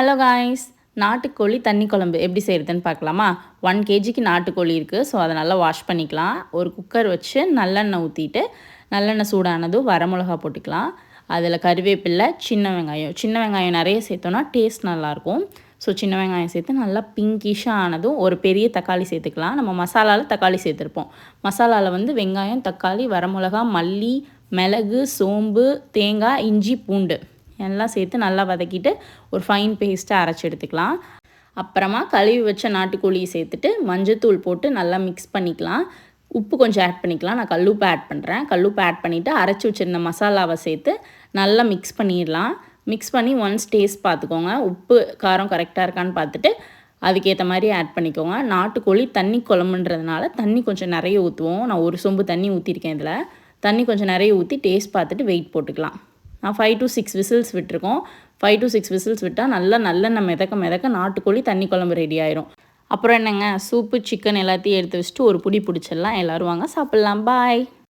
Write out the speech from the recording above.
Hello guys, நாட்டுக்கோழி தண்ணி குழம்பு எப்படி செய்கிறதுன்னு பார்க்கலாமா? 1 கேஜிக்கு நாட்டுக்கோழி இருக்குது. ஸோ அதை நல்லா வாஷ் பண்ணிக்கலாம். ஒரு குக்கர் வச்சு நல்லெண்ணெய் ஊற்றிட்டு, நல்லெண்ணெய் சூடானதும் வரமிளகா போட்டுக்கலாம். அதில் கருவேப்பிலை, சின்ன வெங்காயம் நிறைய சேர்த்தோன்னா டேஸ்ட் நல்லாயிருக்கும். ஸோ சின்ன வெங்காயம் சேர்த்து நல்லா பிங்கிஷாக ஆனதும் ஒரு பெரிய தக்காளி சேர்த்துக்கலாம். நம்ம மசாலாவில் தக்காளி சேர்த்துருப்போம். மசாலாவில் வந்து வெங்காயம், தக்காளி, வரமிளகா, மல்லி, மிளகு, சோம்பு, தேங்காய், இஞ்சி, பூண்டு எல்லாம் சேர்த்து நல்லா வதக்கிட்டு ஒரு ஃபைன் பேஸ்ட்டாக அரைச்சி எடுத்துக்கலாம். அப்புறமா கழுவி வச்ச நாட்டுக்கோழியை சேர்த்துட்டு மஞ்சத்தூள் போட்டு நல்லா மிக்ஸ் பண்ணிக்கலாம். உப்பு கொஞ்சம் ஆட் பண்ணிக்கலாம். நான் கல்லுப்பு ஆட் பண்ணுறேன். கல்லுப்பு ஆட் பண்ணிவிட்டு அரைச்சி வச்சுருந்த மசாலாவை சேர்த்து நல்லா மிக்ஸ் பண்ணிடலாம். மிக்ஸ் பண்ணி ஒன்ஸ் டேஸ்ட் பார்த்துக்கோங்க. உப்பு காரம் கரெக்டாக இருக்கான்னு பார்த்துட்டு அதுக்கேற்ற மாதிரி ஆட் பண்ணிக்கோங்க. நாட்டுக்கோழி தண்ணி குழம்புன்றதுனால தண்ணி கொஞ்சம் நிறைய ஊற்றுவோம். நான் ஒரு சொம்பு தண்ணி ஊற்றிருக்கேன். இதில் தண்ணி கொஞ்சம் நிறைய ஊற்றி டேஸ்ட் பார்த்துட்டு வெயிட் போட்டுக்கலாம். நான் 5 to 6 விசில்ஸ் விட்டுருக்கோம். 5 to 6 விசில்ஸ் விட்டால் நல்லெண்ணெய் மிதக்க நாட்டுக்கோழி தண்ணி குழம்பு ரெடி ஆயிரும். அப்புறம் என்னங்க, சூப்பு, சிக்கன் எல்லாத்தையும் எடுத்து வச்சுட்டு ஒரு பிடிச்சிடலாம். எல்லோரும் வாங்க சாப்பிட்லாம். பாய்.